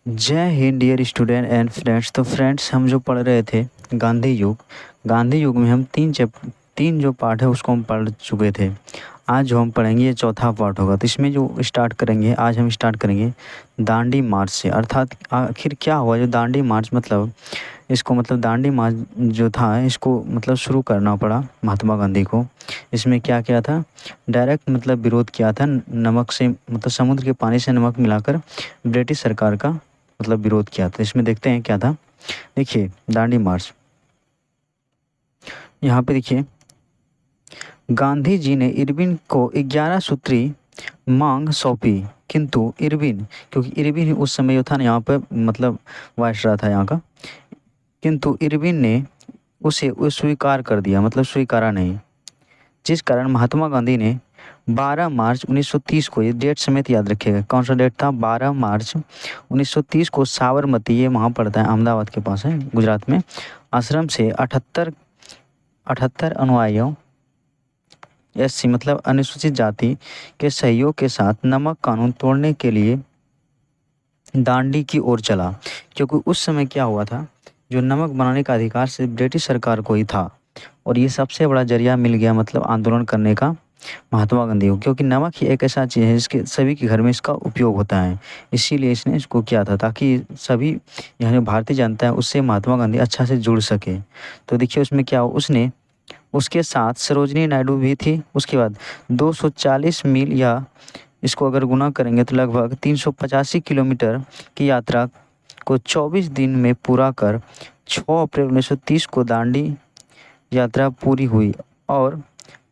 जय Hind dear student and friends. तो friends, हम जो पढ़ रहे थे गांधी युग में हम तीन जो पार्ट है उसको हम पढ़ चुके थे। आज जो हम पढ़ेंगे ये चौथा पार्ट होगा। तो इसमें जो स्टार्ट करेंगे, आज हम स्टार्ट करेंगे दांडी मार्च से। अर्थात आखिर क्या हुआ जो दांडी मार्च, मतलब इसको मतलब दांडी मार्च जो था इसको मतलब शुरू करना पड़ा महात्मा गांधी को। इसमें क्या किया था, डायरेक्ट मतलब विरोध किया था नमक से, मतलब समुद्र के पानी से नमक मिलाकर ब्रिटिश सरकार का मतलब विरोध किया था। इसमें देखते हैं क्या था। देखिए दांडी मार्च, यहाँ पे देखिए गांधी जी ने इरविन को 11 सूत्री मांग सौंपी, किंतु इरविन, क्योंकि इरविन उस समय जो था ना यहाँ पे मतलब वायसराय था यहाँ का, किंतु इरविन ने उसे स्वीकार कर दिया, मतलब स्वीकारा नहीं। जिस कारण महात्मा गांधी ने 12 मार्च 1930 को, ये डेट समेत याद रखिएगा कौन सा डेट था, 12 मार्च 1930 को साबरमती, ये वहाँ पड़ता है अहमदाबाद के पास है गुजरात में, आश्रम से 78 अनुयायियों एससी मतलब अनुसूचित जाति के सहयोग के साथ नमक कानून तोड़ने के लिए दांडी की ओर चला। क्योंकि उस समय क्या हुआ था, जो नमक बनाने का अधिकार सिर्फ ब्रिटिश सरकार को ही था, और ये सबसे बड़ा जरिया मिल गया मतलब आंदोलन करने का महात्मा गांधी को, क्योंकि नमक ही एक ऐसा चीज़ है जिसके सभी के घर में इसका उपयोग होता है। इसीलिए इसने इसको किया था ताकि सभी यहाँ जो भारतीय जनता है उससे महात्मा गांधी अच्छा से जुड़ सके। तो देखिए उसमें क्या हो, उसने उसके साथ सरोजनी नायडू भी थी। उसके बाद 240 मील या इसको अगर गुना करेंगे तो लगभग 385 किलोमीटर की यात्रा को 24 दिन में पूरा कर 6 अप्रैल 1930 को दांडी यात्रा पूरी हुई, और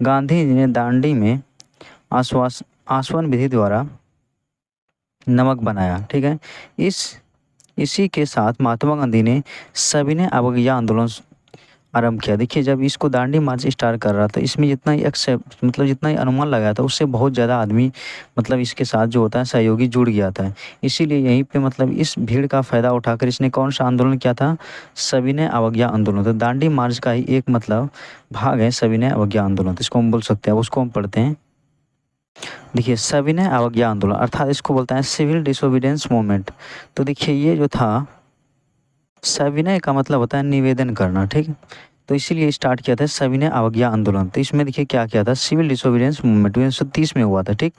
गांधी जी ने दांडी में आसवन विधि द्वारा नमक बनाया। ठीक है, इसी के साथ महात्मा गांधी ने सविनय अवज्ञा आंदोलन आरंभ किया। देखिए जब इसको दांडी मार्च स्टार्ट कर रहा था, इसमें जितना ही एक्सेप्ट मतलब जितना ही अनुमान लगाया था उससे बहुत ज़्यादा आदमी मतलब इसके साथ जो होता है सहयोगी जुड़ गया था। इसीलिए यहीं पे मतलब इस भीड़ का फ़ायदा उठाकर इसने कौन सा आंदोलन किया था, सविनय अवज्ञा आंदोलन। तो दांडी मार्च का ही एक मतलब भाग है सविनय अवज्ञा आंदोलन, तो इसको हम बोल सकते हैं। उसको हम पढ़ते हैं। देखिए सविनय अवज्ञा आंदोलन अर्थात इसको बोलते हैं सिविल डिसोबीडियंस मूवमेंट। तो देखिए ये जो था, सविनय का मतलब होता है निवेदन करना, ठीक है, तो इसीलिए स्टार्ट किया था सविनय अवज्ञा आंदोलन। तो इसमें देखिए क्या किया था, सिविल डिसोबीडियंस मूवमेंट 1930 में हुआ था। ठीक,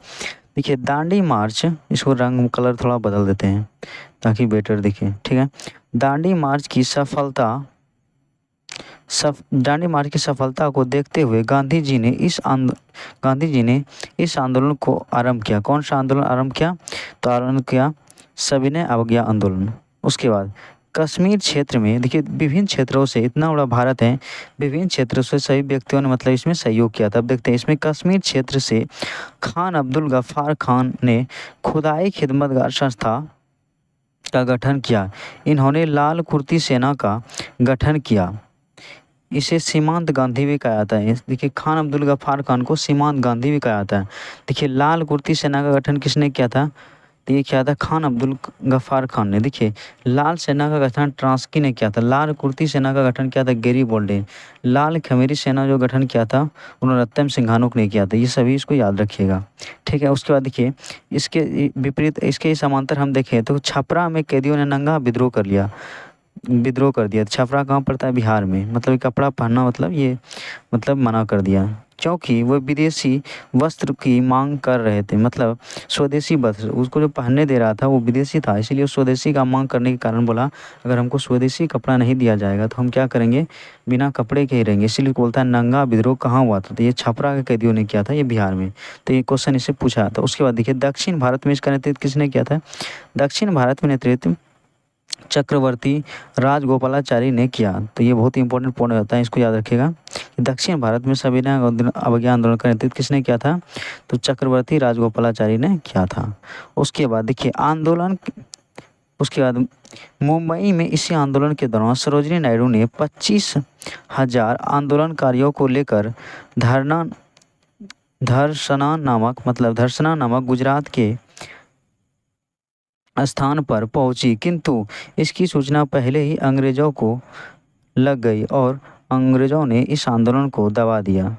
देखिए दांडी मार्च, इसको रंग कलर थोड़ा बदल देते हैं ताकि बेटर दिखे। ठीक है, दांडी मार्च की सफलता को देखते हुए गांधी जी ने इस आंदोलन को आरंभ किया। कौन सा आंदोलन आरंभ किया, तो आरंभ किया सविनय अवज्ञा आंदोलन। उसके बाद कश्मीर क्षेत्र में, देखिए विभिन्न क्षेत्रों से, इतना बड़ा भारत है, विभिन्न क्षेत्रों से सभी व्यक्तियों ने मतलब इसमें सहयोग किया था। अब देखते हैं इसमें कश्मीर क्षेत्र से खान अब्दुल गफ्फार खान ने खुदाई खिदमतगार संस्था का गठन किया। इन्होंने लाल कुर्ती सेना का गठन किया। इसे सीमांत गांधी भी कहा जाता है। देखिए खान अब्दुल गफ्फार खान को सीमांत गांधी भी कहा जाता है। देखिए लाल कुर्ती सेना का गठन किसने किया था, तो ये किया था खान अब्दुल गफ्फार खान ने। देखिए लाल सेना का गठन ट्रांस्की ने किया था। लाल कुर्ती सेना का गठन किया था गैरीबोल्ड। लाल खमेरी सेना जो गठन किया था उन्होंने रत्तम सिंघानुक ने किया था। ये सभी इसको याद रखिएगा। ठीक है, उसके बाद देखिए इसके विपरीत, इसके समांतर हम देखें तो छपरा में कैदियों ने नंगा विद्रोह कर दिया। छपरा कहाँ पड़ता है, बिहार में। मतलब कपड़ा पहनना मतलब ये मतलब मना कर दिया, क्योंकि वो विदेशी वस्त्र की मांग कर रहे थे। मतलब स्वदेशी वस्त्र उसको जो पहनने दे रहा था वो विदेशी था, इसीलिए स्वदेशी का मांग करने के कारण बोला अगर हमको स्वदेशी कपड़ा नहीं दिया जाएगा तो हम क्या करेंगे, बिना कपड़े के ही रहेंगे। इसीलिए बोलता है नंगा विद्रोह कहाँ हुआ था, तो ये छपरा के कैदियों ने किया था, ये बिहार में। तो ये क्वेश्चन इससे पूछा था। उसके बाद देखिए दक्षिण भारत में इसका नेतृत्व किसने किया था, दक्षिण भारत में नेतृत्व चक्रवर्ती राजगोपालाचारी ने किया। तो ये बहुत ही इंपॉर्टेंट पॉइंट होता है, इसको याद रखिएगा। दक्षिण भारत में सविनय अवज्ञा आंदोलन का नेतृत्व किसने किया था, तो चक्रवर्ती राजगोपालाचारी ने किया था। उसके बाद देखिए उसके बाद मुंबई में इसी आंदोलन के दौरान सरोजनी नायडू ने 25,000 आंदोलनकारियों को लेकर धरसना नामक गुजरात के स्थान पर पहुंची, किंतु इसकी सूचना पहले ही अंग्रेजों को लग गई और अंग्रेजों ने इस आंदोलन को दबा दिया।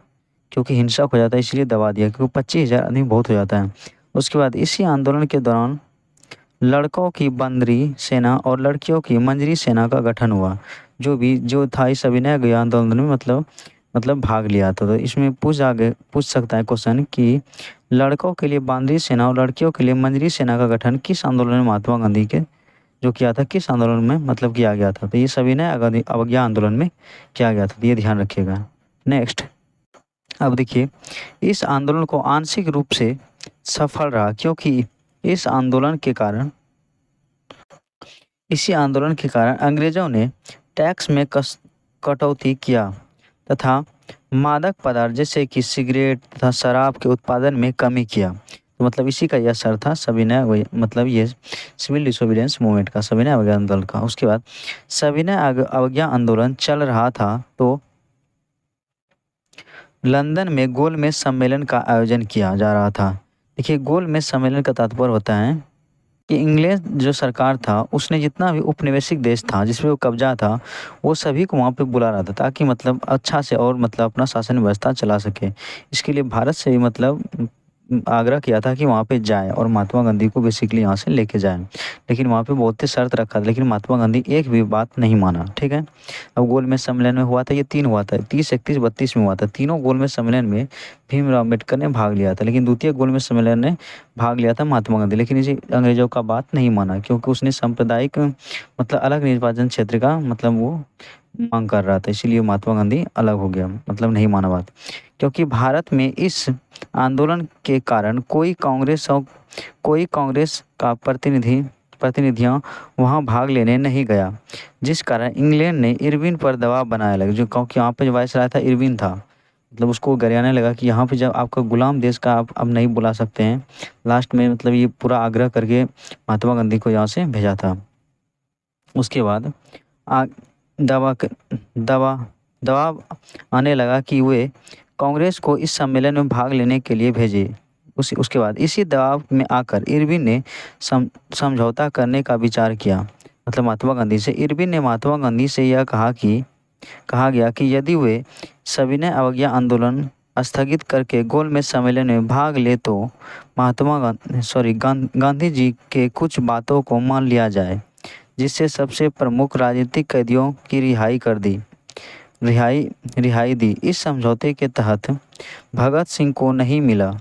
क्योंकि हिंसक हो जाता है इसलिए दबा दिया, क्योंकि 25,000 आदमी बहुत हो जाता है। उसके बाद इसी आंदोलन के दौरान लड़कों की बंदरी सेना और लड़कियों की मंजरी सेना का गठन हुआ। जो था इस अभिनय गृह आंदोलन में मतलब भाग लिया था। तो इसमें पूछ सकता है क्वेश्चन कि लड़कों के लिए बांद्री सेना और लड़कियों के लिए मंजरी सेना का गठन किस आंदोलन में महात्मा गांधी के जो किया था, किस आंदोलन में मतलब किया गया था। तो ये सविनय अवज्ञा आंदोलन में किया गया था। तो ये ध्यान रखिएगा। नेक्स्ट, अब देखिए, इस आंदोलन को आंशिक रूप से सफल रहा क्योंकि इसी आंदोलन के कारण अंग्रेजों ने टैक्स में कटौती किया तथा मादक पदार्थ जैसे कि सिगरेट तथा शराब के उत्पादन में कमी किया। तो मतलब इसी का यह असर था सविनय मतलब ये सिविल डिसोबीडियंस मूवमेंट का, सविनय अवज्ञा आंदोलन का। उसके बाद सविनय अवज्ञा आंदोलन चल रहा था तो लंदन में गोलमेज सम्मेलन का आयोजन किया जा रहा था। देखिए, गोलमेज सम्मेलन का तात्पर्य होता है कि इंग्लैंड जो सरकार था उसने जितना भी उपनिवेशिक देश था जिसमें वो कब्जा था वो सभी को वहाँ पे बुला रहा था ताकि मतलब अच्छा से और मतलब अपना शासन व्यवस्था चला सके। इसके लिए भारत से भी मतलब आग्रह किया था कि वहाँ पे जाए और महात्मा गांधी को बेसिकली यहाँ से लेके जाए। लेकिन वहाँ पे बहुत ही शर्त रखा था, लेकिन महात्मा गांधी एक भी बात नहीं माना। ठीक है, अब गोलमेज सम्मेलन में हुआ था, ये 3 हुआ था, 30, 31, 32 में हुआ था। तीनों गोलमेज सम्मेलन में भीमराव अम्बेडकर ने भाग लिया था, लेकिन द्वितीय गोलमेज सम्मेलन ने भाग लिया था महात्मा गांधी। लेकिन इसे अंग्रेजों का बात नहीं माना क्योंकि उसने सांप्रदायिक मतलब अलग निर्वाचन क्षेत्र का मतलब वो मांग कर रहा था, इसीलिए महात्मा गांधी अलग हो गया, मतलब नहीं माना बात। क्योंकि भारत में इस आंदोलन के कारण कोई कांग्रेस का प्रतिनिधियां वहां भाग लेने नहीं गया, जिस कारण इंग्लैंड ने इरविन पर दबाव बनाया लगा। जो क्योंकि यहाँ पे जो वायसराय था इरविन था, मतलब उसको गरियाने लगा कि यहाँ पे जब आपका गुलाम देश का आप अब नहीं बुला सकते हैं। लास्ट में मतलब ये पूरा आग्रह करके महात्मा गांधी को यहाँ से भेजा था। उसके बाद दबाव आने लगा कि वे कांग्रेस को इस सम्मेलन में भाग लेने के लिए भेजे। उसके बाद इसी दबाव में आकर इरविन ने समझौता करने का विचार किया, मतलब महात्मा गांधी से। इरविन ने महात्मा गांधी से यह कहा गया कि यदि वे सविनय अवज्ञा आंदोलन स्थगित करके गोलमेज सम्मेलन में भाग ले तो गांधी जी के कुछ बातों को मान लिया जाए, जिससे सबसे प्रमुख राजनीतिक कैदियों की रिहाई दी। इस समझौते के तहत भगत सिंह को नहीं मिला,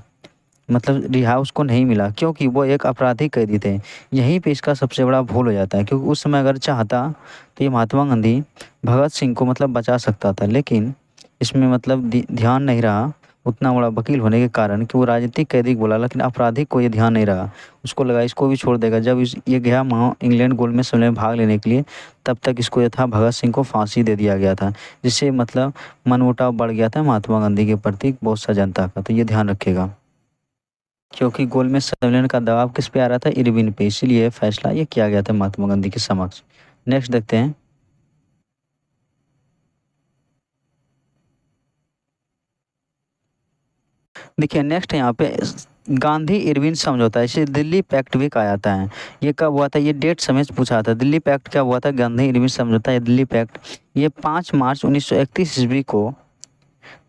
मतलब रिहा उसको नहीं मिला क्योंकि वो एक आपराधिक कैदी थे। यहीं पे इसका सबसे बड़ा भूल हो जाता है, क्योंकि उस समय अगर चाहता तो ये महात्मा गांधी भगत सिंह को मतलब बचा सकता था, लेकिन इसमें मतलब ध्यान नहीं रहा उतना बड़ा वकील होने के कारण कि वो राजनीतिक कैदी को बोला, लेकिन आपराधिक को ये ध्यान नहीं रहा। उसको लगा इसको भी छोड़ देगा। जब ये गया वहाँ इंग्लैंड गोलमेज सम्मेलन में भाग लेने के लिए, तब तक इसको यह था भगत सिंह को फांसी दे दिया गया था, जिससे मतलब मनमुटाव बढ़ गया था महात्मा गांधी के प्रति बहुत सा जनता का। तो ये ध्यान रखिएगा, क्योंकि गोलमेज सम्मेलन का दबाव किस पे आ रहा था, इरविन पे, इसीलिए फैसला ये किया गया था महात्मा गांधी के समक्ष। नेक्स्ट देखते हैं। देखिए नेक्स्ट यहाँ पे गांधी इरविन समझौता, इसे दिल्ली पैक्ट भी कहा जाता है। ये कब हुआ था, ये डेट समेत पूछा था। दिल्ली पैक्ट क्या हुआ था, गांधी इरविन समझौता या दिल्ली पैक्ट, ये 5 मार्च 1931 ईस्वी को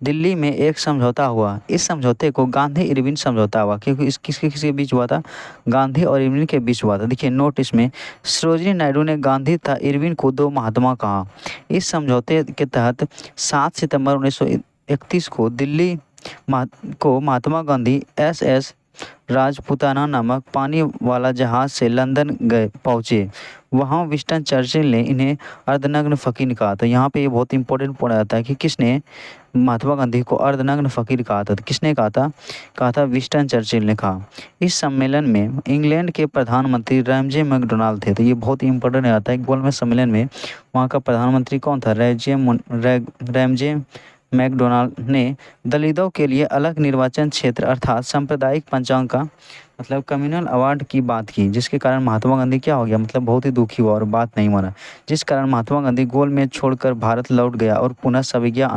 दिल्ली में एक समझौता हुआ। इस समझौते को गांधी इरविन समझौता हुआ क्योंकि इस किसके बीच हुआ था, गांधी और इरविन के बीच हुआ था। देखिए नोट इसमें, सरोजिनी नायडू ने गांधी तथा इरविन को 2 महात्मा कहा। इस समझौते के तहत 7 सितंबर 1931 को दिल्ली को महात्मा गांधी SS राजपुताना नामक पानी वाला जहाज से लंदन पहुँचे। वहाँ विंस्टन चर्चिल ने इन्हें अर्धनग्न फकीर कहा था। यहाँ पे ये बहुत इंपॉर्टेंट पॉइंट आता है कि किसने महात्मा गांधी को अर्धनग्न फकीर कहा था। तो किसने कहा था विंस्टन चर्चिल ने कहा। इस सम्मेलन में इंग्लैंड के प्रधानमंत्री रैमजे मैकडोनाल्ड थे। तो ये बहुत इंपॉर्टेंट आता है। गोलमेज सम्मेलन में वहाँ का प्रधानमंत्री कौन था, रैमजे मैकडोनाल्ड ने दलितों के लिए अलग निर्वाचन क्षेत्र अर्थात सांप्रदायिक पंचांग का मतलब कम्युनल अवार्ड की बात की, जिसके कारण महात्मा गांधी क्या हो गया, मतलब बहुत ही दुखी हुआ और बात नहीं माना, जिस कारण महात्मा गांधी गोलमेज छोड़कर भारत लौट गया और पुनः अवज्ञा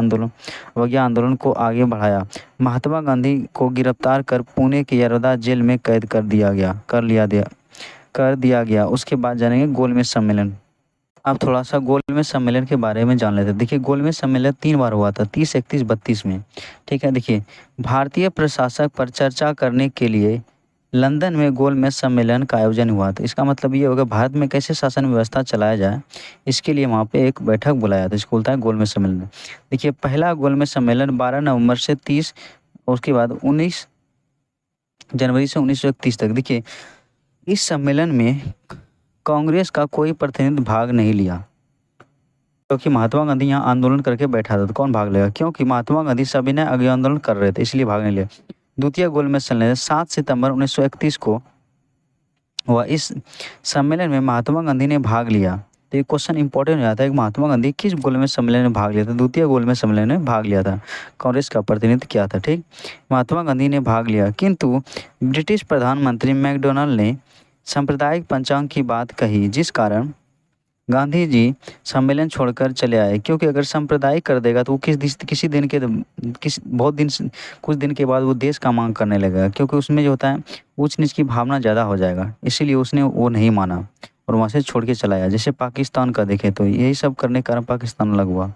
आंदोलन को आगे बढ़ाया। महात्मा गांधी को गिरफ्तार कर पुणे के यरौदा जेल में कैद कर दिया गया। उसके बाद जानेंगे गोलमेज सम्मेलन। अब थोड़ा सा गोलमेज सम्मेलन के बारे में जान लेते हैं। देखिए गोलमेज सम्मेलन 3 बार हुआ था, 30, 31, 32 में। ठीक है, देखिए भारतीय प्रशासक पर चर्चा करने के लिए लंदन में गोलमेज सम्मेलन का आयोजन हुआ था। इसका मतलब ये होगा भारत में कैसे शासन व्यवस्था चलाया जाए, इसके लिए वहाँ पे एक बैठक बुलाया था, इसको बोलता है गोलमेज सम्मेलन। देखिए पहला गोलमेज सम्मेलन 12 नवंबर से 30, उसके बाद 19 जनवरी से 1931 तक। देखिए इस सम्मेलन में कांग्रेस का कोई प्रतिनिधि भाग नहीं लिया, क्योंकि महात्मा गांधी यहाँ आंदोलन करके बैठा था, तो कौन भाग लेगा, क्योंकि महात्मा गांधी सविनय अवज्ञा आंदोलन कर रहे थे, इसलिए भाग नहीं लिया। द्वितीय गोलमेज सम्मेलन 7 सितंबर 1931 को हुआ। इस सम्मेलन में महात्मा गांधी ने भाग लिया। तो ये क्वेश्चन इंपॉर्टेंट हो जाता है कि महात्मा गांधी किस गोलमेज सम्मेलन में भाग लिया था। द्वितीय गोलमेज सम्मेलन में भाग लिया था, कांग्रेस का प्रतिनिधित्व किया था। ठीक, महात्मा गांधी ने भाग लिया, किंतु ब्रिटिश प्रधानमंत्री मैकडोनाल्ड ने सांप्रदायिक पंचांग की बात कही, जिस कारण गांधी जी सम्मेलन छोड़कर चले आए। क्योंकि अगर सांप्रदायिक कर देगा तो वो किसी दिन के बहुत दिन कुछ दिन के बाद वो देश का मांग करने लगेगा, क्योंकि उसमें जो होता है ऊंच नीच की भावना ज़्यादा हो जाएगा, इसीलिए उसने वो नहीं माना और वहाँ से छोड़ के चला आया। जैसे पाकिस्तान का देखें तो यही सब करने के कारण पाकिस्तान अलग हुआ।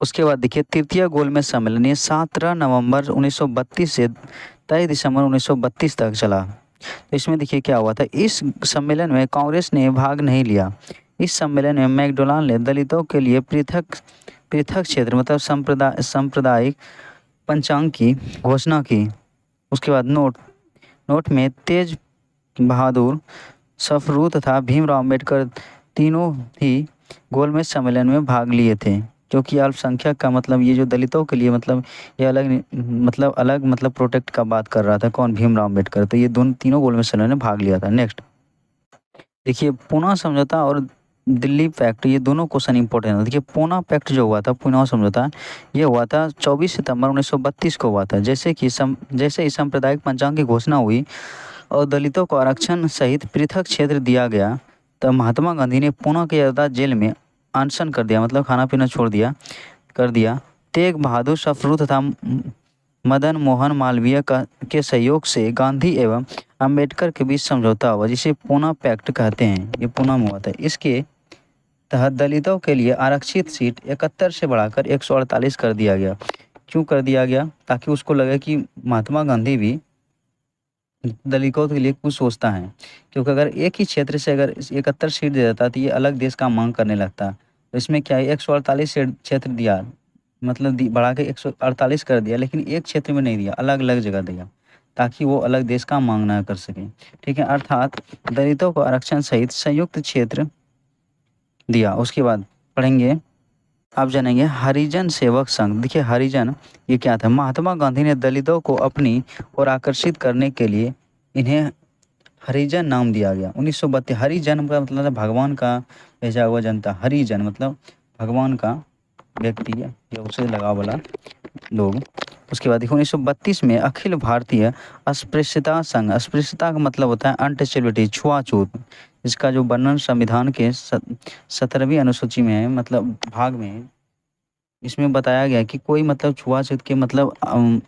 उसके बाद देखिए तृतीय गोलमेज सम्मेलन ये 17 नवंबर 1932 से 23 दिसंबर 1932 तक चला। तो इसमें देखिए क्या हुआ था, इस सम्मेलन में कांग्रेस ने भाग नहीं लिया। इस सम्मेलन में मैकडोनाल्ड ने दलितों के लिए पृथक क्षेत्र मतलब सांप्रदायिक पंचांग की घोषणा की। उसके बाद नोट में तेज बहादुर सफरू तथा भीमराव अम्बेडकर तीनों ही गोलमेज सम्मेलन में भाग लिए थे, क्योंकि अल्पसंख्यक का मतलब ये जो दलितों के लिए मतलब ये अलग प्रोटेक्ट का बात कर रहा था, कौन, भीमराव अम्बेडकर। तो ये तीनों गोलमेज सम्मेलन में भाग लिया था। नेक्स्ट देखिए पूना समझौता और दिल्ली पैक्ट, ये दोनों क्वेश्चन इंपॉर्टेंट है। देखिए पूना पैक्ट जो हुआ था, पूना समझौता, ये हुआ था 24 सितंबर 1932 को हुआ था। जैसे ही सांप्रदायिक पंचांग की घोषणा हुई और दलितों को आरक्षण सहित पृथक क्षेत्र दिया गया, तब महात्मा गांधी ने पूना के यादव जेल में अनशन कर दिया, मतलब खाना पीना छोड़ दिया। तेग बहादुर सफरू तथा मदन मोहन मालवीय के सहयोग से गांधी एवं अंबेडकर के बीच समझौता हुआ, जिसे पूना पैक्ट कहते हैं। ये पूना में हुआ था। इसके तहत दलितों के लिए आरक्षित सीट 71 से बढ़ाकर 148 कर दिया गया। क्यों कर दिया गया, ताकि उसको लगे कि महात्मा गांधी भी दलितों के लिए कुछ सोचता है, क्योंकि अगर एक ही क्षेत्र से अगर 71 सीट दे देता तो ये अलग देश का मांग करने लगता। तो इसमें क्या है, 148 क्षेत्र दिया, मतलब बढ़ा के 148 कर दिया, लेकिन एक क्षेत्र में नहीं दिया, अलग अलग जगह दिया, ताकि वो अलग देश का मांग ना कर सके। ठीक है, अर्थात दलितों को आरक्षण सहित संयुक्त क्षेत्र दिया। उसके बाद पढ़ेंगे, आप जानेंगे हरिजन सेवक संघ। देखिए हरिजन ये क्या था, महात्मा गांधी ने दलितों को अपनी ओर आकर्षित करने के लिए इन्हें हरिजन नाम दिया गया। 1932 हरिजन का मतलब भगवान का भेजा हुआ जनता, हरिजन मतलब भगवान का व्यक्ति या उससे लगाव वाला लोग। उसके बाद देखो 1932 में अखिल भारतीय अस्पृश्यता संघ, अस्पृश्यता का मतलब होता है अनटचेबिलिटी, छुआछूत, इसका जो वर्णन संविधान के 17वीं अनुसूची में है, मतलब भाग में है। इसमें बताया गया कि कोई मतलब छुआछूत के मतलब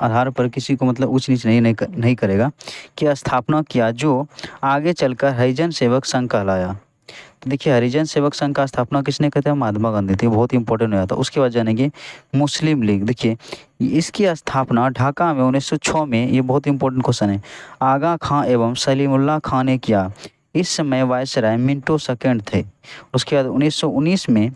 आधार पर किसी को मतलब ऊंच नीच नहीं करेगा, की स्थापना किया, जो आगे चलकर हरिजन सेवक संघ कहलाया। तो देखिए हरिजन सेवक संघ का स्थापना किसने किया था, महात्मा गांधी थे, बहुत इंपॉर्टेंट हो जाता है। उसके बाद जानेंगे मुस्लिम लीग। देखिए इसकी स्थापना ढाका में 1906 में, ये बहुत इंपॉर्टेंट क्वेश्चन है, आगा खां एवं सलीमुल्लाह खां ने किया। इस समय वायसराय मिंटो सेकंड थे। उसके बाद 1919 में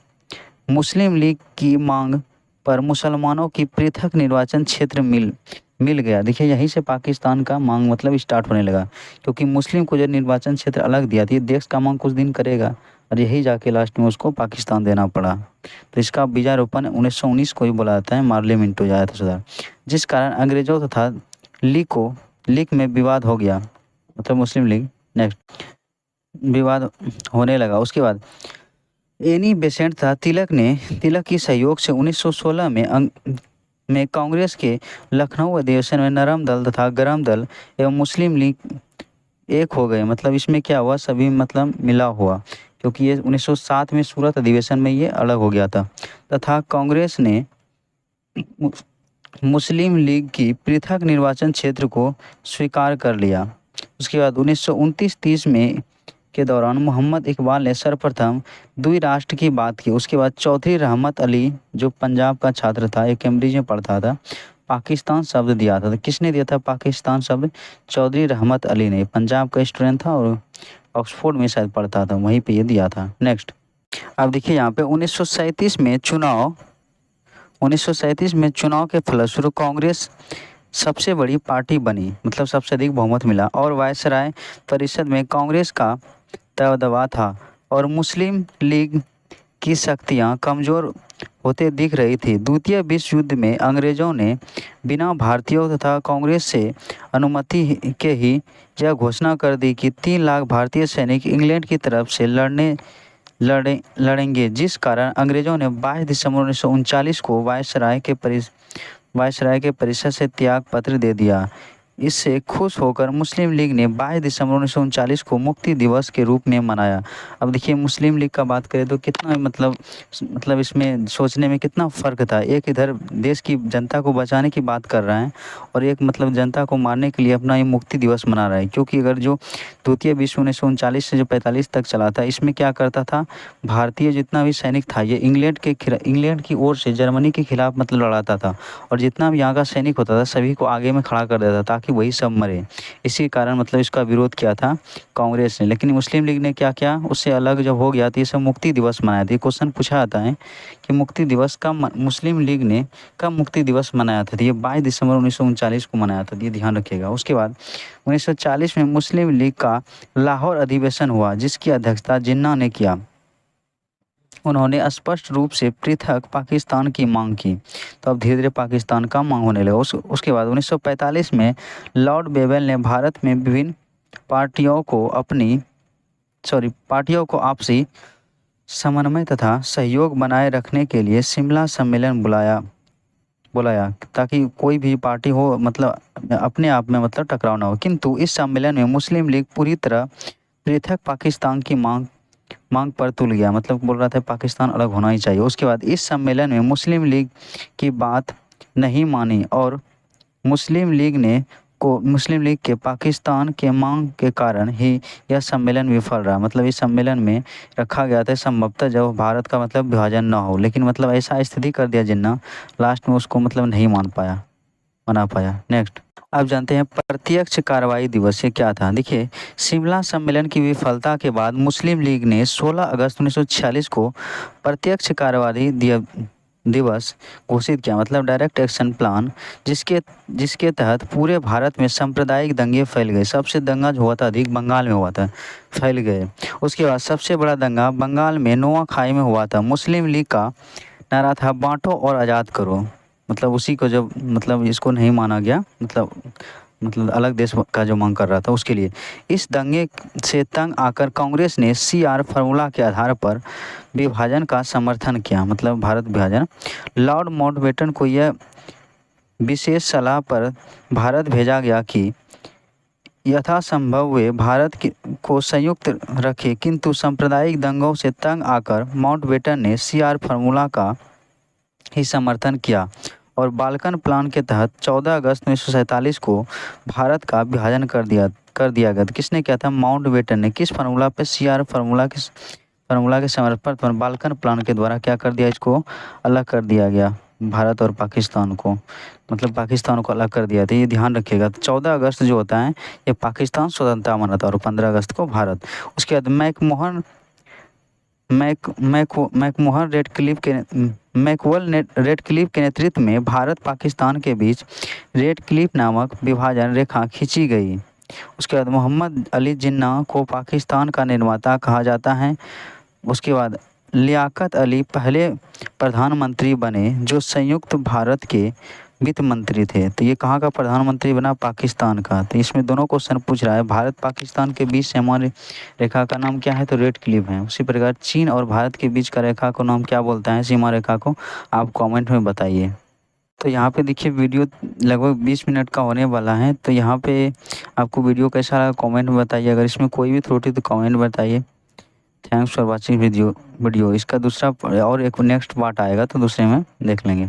मुस्लिम लीग की मांग पर मुसलमानों की पृथक निर्वाचन क्षेत्र मिल गया। देखिए यहीं से पाकिस्तान का मांग मतलब स्टार्ट होने लगा, क्योंकि मुस्लिम को जो निर्वाचन क्षेत्र अलग दिया था, ये देश का मांग कुछ दिन करेगा और यही जाके लास्ट में उसको पाकिस्तान देना पड़ा। तो इसका बीजारोपण 1919 को ही बोला जाता है, मार्ले मिंटो जाया था सुधार, जिस कारण अंग्रेजों तथा लीग में विवाद हो गया, मतलब मुस्लिम लीग नेक्स्ट विवाद होने लगा। उसके बाद एनी बेसेंट था तिलक की सहयोग से 1916 में कांग्रेस के लखनऊ अधिवेशन में नरम दल तथा गरम दल एवं मुस्लिम लीग एक हो गए। मतलब इसमें क्या हुआ, सभी मतलब मिला हुआ, क्योंकि ये 1907 में सूरत अधिवेशन में ये अलग हो गया था, तथा कांग्रेस ने मुस्लिम लीग की पृथक निर्वाचन क्षेत्र को स्वीकार कर लिया। उसके बाद 1929-30 में के दौरान मोहम्मद इकबाल ने सर्वप्रथम द्विराष्ट्र की बात की। उसके बाद चौधरी रहमत अली, जो पंजाब का छात्र था, एक कैम्ब्रिज में पढ़ता था, पाकिस्तान शब्द दिया था। तो किसने दिया था पाकिस्तान शब्द? चौधरी रहमत अली ने। पंजाब का स्टूडेंट था और ऑक्सफोर्ड में शायद पढ़ता था, वहीं पे ये दिया था। नेक्स्ट, अब देखिए यहाँ पे 1937 में चुनाव के फलस्वरूप कांग्रेस सबसे बड़ी पार्टी बनी, मतलब सबसे अधिक बहुमत मिला और वायसराय परिषद में कांग्रेस का दबदबा था और मुस्लिम लीग की शक्तियां कमज़ोर होते दिख रही थी। द्वितीय विश्व युद्ध में अंग्रेज़ों ने बिना भारतीयों तथा कांग्रेस से अनुमति के ही यह घोषणा कर दी कि 3 लाख भारतीय सैनिक इंग्लैंड की तरफ से लड़ेंगे, जिस कारण अंग्रेज़ों ने 22 दिसंबर 1939 को वायसराय के परिषद से त्याग पत्र दे दिया। इससे खुश होकर मुस्लिम लीग ने 22 दिसंबर 1939 को मुक्ति दिवस के रूप में मनाया। अब देखिए मुस्लिम लीग का बात करें तो कितना मतलब इसमें सोचने में कितना फ़र्क था। एक इधर देश की जनता को बचाने की बात कर रहा है और एक मतलब जनता को मारने के लिए अपना ये मुक्ति दिवस मना रहा है। क्योंकि अगर जो द्वितीय विश्व 1939 से जो 45 तक चला था, इसमें क्या करता था, भारतीय जितना भी सैनिक था ये इंग्लैंड की ओर से जर्मनी के खिलाफ मतलब लड़ाता था और जितना भी यहाँ का सैनिक होता था सभी को आगे में खड़ा कर देता ताकि वही सब मरे। इसी कारण मतलब इसका विरोध किया था कांग्रेस ने। लेकिन मुस्लिम लीग ने क्या किया, उससे अलग जब हो गया तो ये सब मुक्ति दिवस मनाया था। क्वेश्चन पूछा जाता है कि मुक्ति दिवस कब मुस्लिम लीग ने कब मुक्ति दिवस मनाया था? तो ये 22 दिसंबर 1939 को मनाया था, ये ध्यान रखिएगा। उसके बाद 1940 में मुस्लिम लीग का लाहौर अधिवेशन हुआ जिसकी अध्यक्षता जिन्ना ने किया। उन्होंने स्पष्ट रूप से पृथक पाकिस्तान की मांग की। तो अब धीरे धीरे पाकिस्तान का मांग होने लगा। उसके बाद 1945 में लॉर्ड बेवेल ने भारत में विभिन्न पार्टियों को आपसी समन्वय तथा सहयोग बनाए रखने के लिए शिमला सम्मेलन बुलाया ताकि कोई भी पार्टी हो मतलब अपने आप में मतलब टकराव ना हो। किंतु इस सम्मेलन में मुस्लिम लीग पूरी तरह पृथक पाकिस्तान की मांग पर तुल गया, मतलब बोल रहा था पाकिस्तान अलग होना ही चाहिए। उसके बाद इस सम्मेलन में मुस्लिम लीग की बात नहीं मानी और मुस्लिम लीग के पाकिस्तान के मांग के कारण ही यह सम्मेलन विफल रहा। मतलब इस सम्मेलन में रखा गया था संभवतः जब भारत का मतलब विभाजन ना हो, लेकिन मतलब ऐसा स्थिति कर दिया जिन्ना लास्ट में उसको मतलब नहीं मना पाया। नेक्स्ट, अब जानते हैं प्रत्यक्ष कार्रवाई दिवस ये क्या था। देखिए शिमला सम्मेलन की विफलता के बाद मुस्लिम लीग ने 16 अगस्त 1946 को प्रत्यक्ष कार्रवाई दिवस घोषित किया, मतलब डायरेक्ट एक्शन प्लान, जिसके तहत पूरे भारत में सांप्रदायिक दंगे फैल गए। सबसे दंगा जो हुआ था अधिक बंगाल में हुआ था, फैल गए। उसके बाद सबसे बड़ा दंगा बंगाल में नोआखाई में हुआ था। मुस्लिम लीग का नारा था बांटो और आज़ाद करो, मतलब उसी को जब मतलब इसको नहीं माना गया, मतलब अलग देश का जो मांग कर रहा था उसके लिए। इस दंगे से तंग आकर कांग्रेस ने CR फार्मूला के आधार पर विभाजन का समर्थन किया, मतलब भारत विभाजन। लॉर्ड माउंटबेटन को यह विशेष सलाह पर भारत भेजा गया कि यथासंभव वे भारत को संयुक्त रखे, किंतु सांप्रदायिक दंगों से तंग आकर माउंटबेटन ने CR फार्मूला का ही समर्थन किया और बाल्कन प्लान के तहत 14 अगस्त 1947 को भारत का विभाजन कर दिया गया। किसने किया था? माउंटबेटन ने। किस फार्मूला पे? CR फार्मूला के समर्पण पर बाल्कन प्लान के द्वारा क्या कर दिया, इसको अलग कर दिया गया, भारत और पाकिस्तान को, मतलब पाकिस्तान को अलग कर दिया था। ये ध्यान रखिएगा। 14 अगस्त जो होता है ये पाकिस्तान स्वतंत्रता मनाता और 15 अगस्त को भारत। उसके बाद मैकमोहन रेडक्लिफ के नेतृत्व में भारत पाकिस्तान के बीच रेडक्लिफ नामक विभाजन रेखा खींची गई। उसके बाद मोहम्मद अली जिन्ना को पाकिस्तान का निर्माता कहा जाता है। उसके बाद लियाकत अली पहले प्रधानमंत्री बने जो संयुक्त भारत के वित्त मंत्री थे। तो ये कहाँ का प्रधानमंत्री बना? पाकिस्तान का। तो इसमें दोनों क्वेश्चन पूछ रहा है। भारत पाकिस्तान के बीच सीमा रेखा का नाम क्या है? तो रेड क्लिफ है। उसी प्रकार चीन और भारत के बीच का रेखा को नाम क्या बोलता है, सीमा रेखा को? आप कमेंट में बताइए। तो यहाँ पे देखिए वीडियो लगभग 20 मिनट का होने वाला है। तो यहाँ पे आपको वीडियो कैसा लगा कमेंट में बताइए। अगर इसमें कोई भी त्रुटि तो कमेंट में बताइए। Thanks for watching video. इसका दूसरा और एक नेक्स्ट पार्ट आएगा तो दूसरे में देख लेंगे।